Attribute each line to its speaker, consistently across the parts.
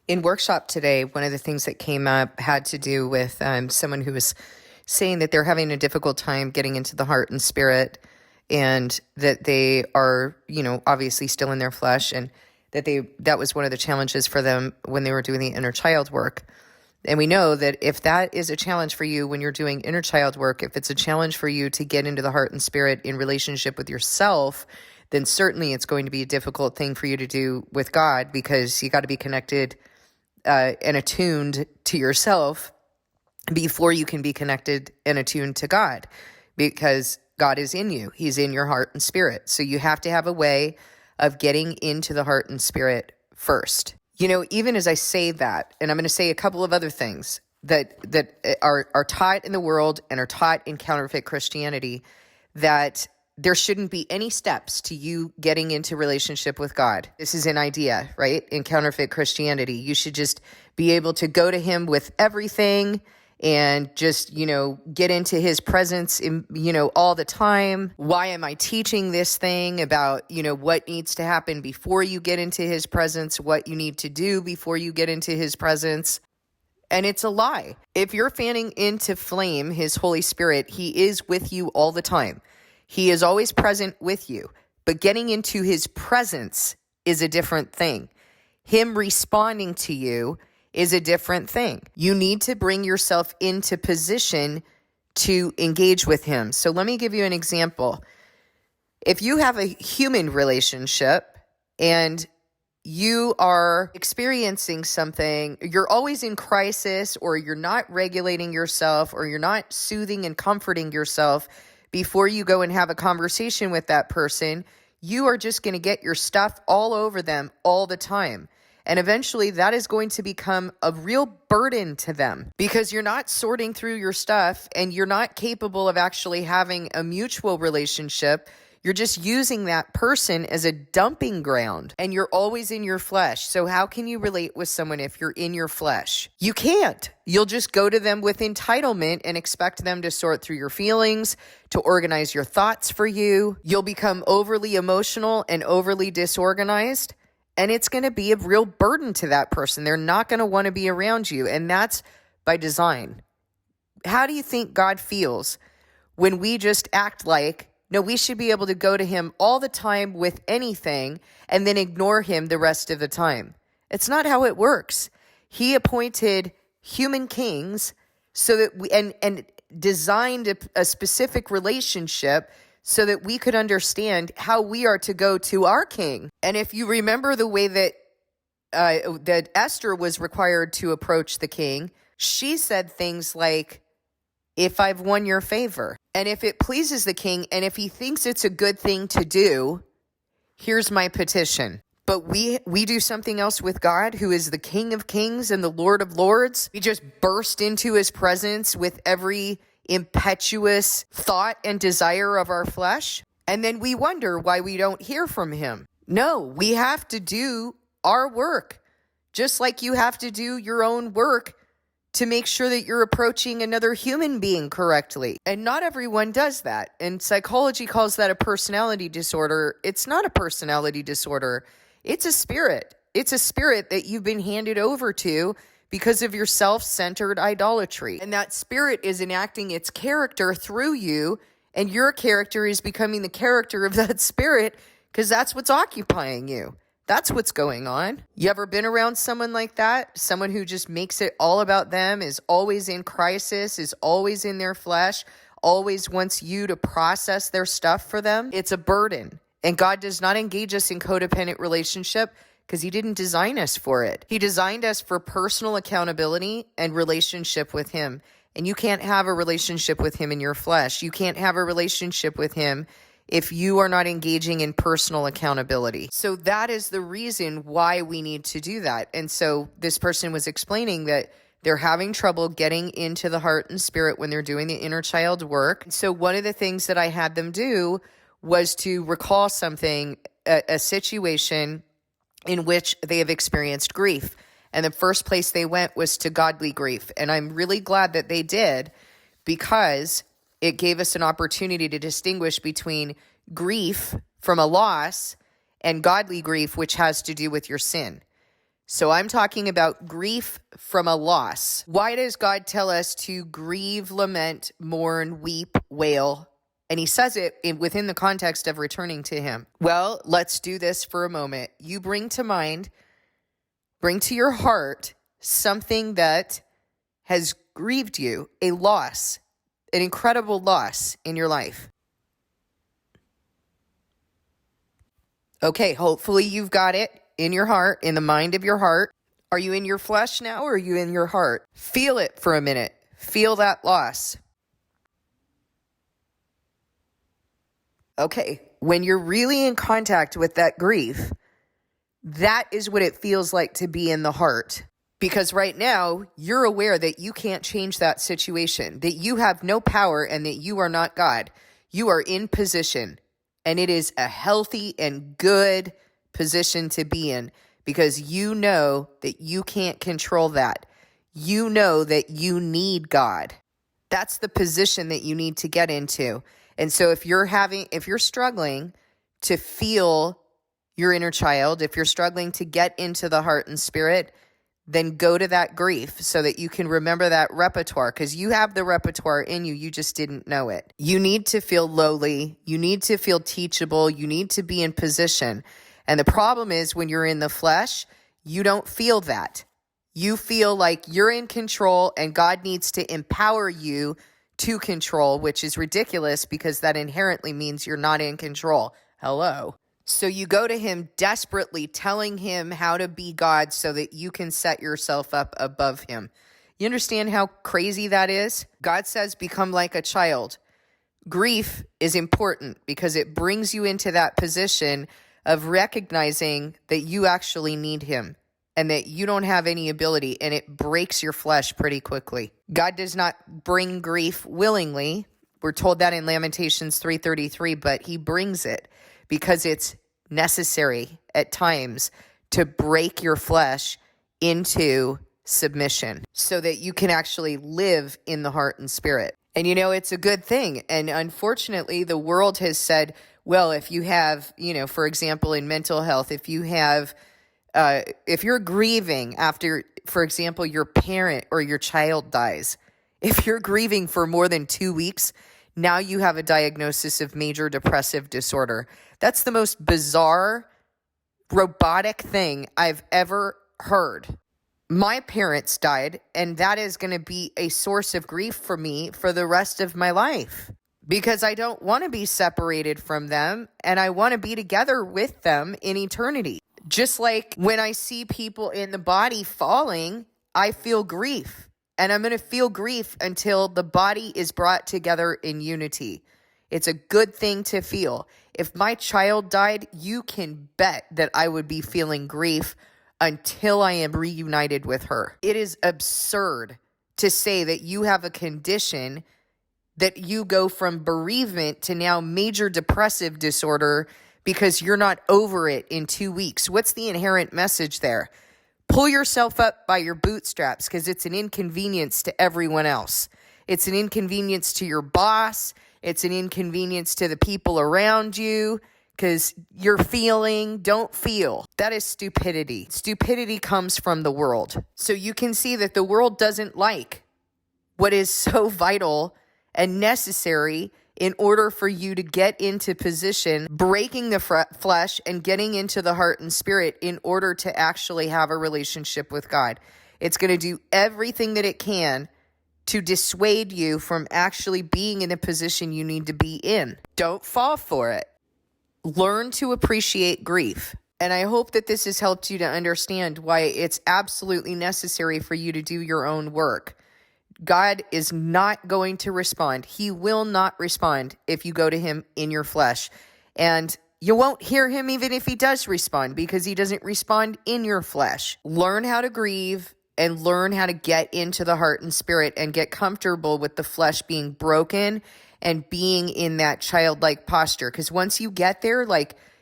Speaker 1: In workshop today, one of the things that came up had to do with someone who was saying that they're having a difficult time getting into the heart and spirit, and that they are, obviously still in their flesh, and that was one of the challenges for them when they were doing the inner child work. And we know that if that is a challenge for you when you're doing inner child work, if it's a challenge for you to get into the heart and spirit in relationship with yourself, then certainly it's going to be a difficult thing for you to do with God, because you got to be connected and attuned to yourself before you can be connected and attuned to God, because God is in you. He's in your heart and spirit. So you have to have a way of getting into the heart and spirit first. Even as I say that, and I'm going to say a couple of other things that are taught in the world and are taught in counterfeit Christianity, that there shouldn't be any steps to you getting into relationship with God. This is an idea, right? In counterfeit Christianity, you should just be able to go to him with everything and just, get into his presence, all the time. Why am I teaching this thing about, what needs to happen before you get into his presence, what you need to do before you get into his presence? And it's a lie. If you're fanning into flame his Holy Spirit, he is with you all the time. He is always present with you, but getting into his presence is a different thing. Him responding to you is a different thing. You need to bring yourself into position to engage with him. So let me give you an example. If you have a human relationship and you are experiencing something, you're always in crisis, or you're not regulating yourself, or you're not soothing and comforting yourself before you go and have a conversation with that person, you are just going to get your stuff all over them all the time. And eventually that is going to become a real burden to them, because you're not sorting through your stuff and you're not capable of actually having a mutual relationship. You're just using that person as a dumping ground, and you're always in your flesh. So how can you relate with someone if you're in your flesh? You can't. You'll just go to them with entitlement and expect them to sort through your feelings, to organize your thoughts for you. You'll become overly emotional and overly disorganized, and it's going to be a real burden to that person. They're not going to want to be around you, and that's by design. How do you think God feels when we just act like, no, we should be able to go to him all the time with anything and then ignore him the rest of the time? It's not how it works. He appointed human kings so that we and designed a specific relationship so that we could understand how we are to go to our king. And if you remember the way that Esther was required to approach the king, she said things like, if I've won your favor, and if it pleases the king, and if he thinks it's a good thing to do, here's my petition. But we do something else with God, who is the King of Kings and the Lord of Lords. We just burst into his presence with every impetuous thought and desire of our flesh. And then we wonder why we don't hear from him. No, we have to do our work, just like you have to do your own work to make sure that you're approaching another human being correctly. And not everyone does that. And psychology calls that a personality disorder. It's not a personality disorder. It's a spirit. It's a spirit that you've been handed over to because of your self-centered idolatry. And that spirit is enacting its character through you, and your character is becoming the character of that spirit, because that's what's occupying you. That's what's going on. You ever been around someone like that? Someone who just makes it all about them, is always in crisis, is always in their flesh, always wants you to process their stuff for them? It's a burden. And God does not engage us in codependent relationship because he didn't design us for it. He designed us for personal accountability and relationship with him. And you can't have a relationship with him in your flesh. You can't have a relationship with him if you are not engaging in personal accountability. So that is the reason why we need to do that. And so this person was explaining that they're having trouble getting into the heart and spirit when they're doing the inner child work. So one of the things that I had them do was to recall something, a situation in which they have experienced grief. And the first place they went was to godly grief. And I'm really glad that they did, because it gave us an opportunity to distinguish between grief from a loss and godly grief, which has to do with your sin. So I'm talking about grief from a loss. Why does God tell us to grieve, lament, mourn, weep, wail? And he says it within the context of returning to him. Well, let's do this for a moment. You bring to your heart something that has grieved you, a loss, an incredible loss in your life. Okay, hopefully you've got it in your heart, in the mind of your heart. Are you in your flesh now, or are you in your heart? Feel it for a minute. Feel that loss. Okay, when you're really in contact with that grief, that is what it feels like to be in the heart. Because right now, you're aware that you can't change that situation, that you have no power and that you are not God. You are in position, and it is a healthy and good position to be in because you know that you can't control that. You know that you need God. That's the position that you need to get into. And so if you're struggling to feel your inner child, if you're struggling to get into the heart and spirit, then go to that grief so that you can remember that repertoire, because you have the repertoire in you. You just didn't know it. You need to feel lowly. You need to feel teachable. You need to be in position. And the problem is when you're in the flesh, you don't feel that. You feel like you're in control and God needs to empower you to control, which is ridiculous because that inherently means you're not in control. Hello. So you go to him desperately telling him how to be God so that you can set yourself up above him. You understand how crazy that is? God says, become like a child. Grief is important because it brings you into that position of recognizing that you actually need him and that you don't have any ability, and it breaks your flesh pretty quickly. God does not bring grief willingly. We're told that in Lamentations 3:33, but he brings it because it's necessary at times to break your flesh into submission so that you can actually live in the heart and spirit. And it's a good thing. And unfortunately, the world has said, well, if you have, for example, in mental health, if you're grieving after, for example, your parent or your child dies, if you're grieving for more than 2 weeks, now you have a diagnosis of major depressive disorder. That's the most bizarre, robotic thing I've ever heard. My parents died, and that is going to be a source of grief for me for the rest of my life because I don't want to be separated from them, and I want to be together with them in eternity. Just like when I see people in the body falling, I feel grief. And I'm going to feel grief until the body is brought together in unity. It's a good thing to feel. If my child died, you can bet that I would be feeling grief until I am reunited with her. It is absurd to say that you have a condition that you go from bereavement to now major depressive disorder because you're not over it in 2 weeks. What's the inherent message there? Pull yourself up by your bootstraps because it's an inconvenience to everyone else. It's an inconvenience to your boss. It's an inconvenience to the people around you because you're don't feel. That is stupidity. Stupidity comes from the world. So you can see that the world doesn't like what is so vital and necessary in order for you to get into position, breaking the flesh and getting into the heart and spirit in order to actually have a relationship with God. It's going to do everything that it can to dissuade you from actually being in a position you need to be in. Don't fall for it. Learn to appreciate grief. And I hope that this has helped you to understand why it's absolutely necessary for you to do your own work. God is not going to respond. He will not respond if you go to him in your flesh. And you won't hear him even if he does respond because he doesn't respond in your flesh. Learn how to grieve and learn how to get into the heart and spirit and get comfortable with the flesh being broken and being in that childlike posture. Because once you get there,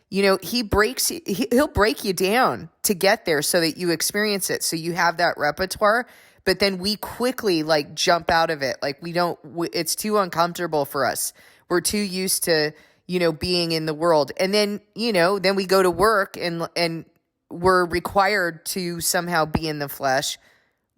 Speaker 1: he'll break you down to get there so that you experience it. So you have that repertoire. But then we quickly jump out of it. It's too uncomfortable for us. We're too used to, being in the world. And then, then we go to work and we're required to somehow be in the flesh,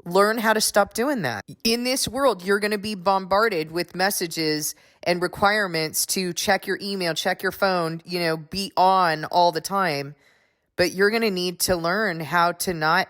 Speaker 1: learn how to stop doing that. In this world, you're going to be bombarded with messages and requirements to check your email, check your phone, be on all the time. But you're going to need to learn how to not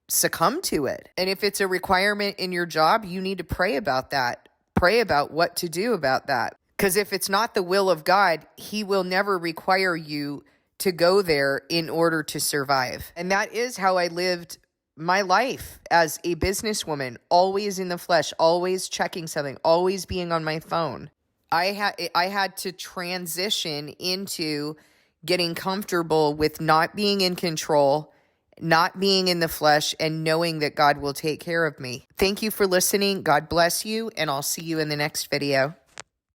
Speaker 1: succumb to it. And if it's a requirement in your job, you need to pray about that. Pray about what to do about that. Because if it's not the will of God, He will never require you to go there in order to survive. And that is how I lived my life as a businesswoman, always in the flesh, always checking something, always being on my phone. I had to transition into getting comfortable with not being in control, not being in the flesh, and knowing that God will take care of me. Thank you for listening. God bless you, and I'll see you in the next video.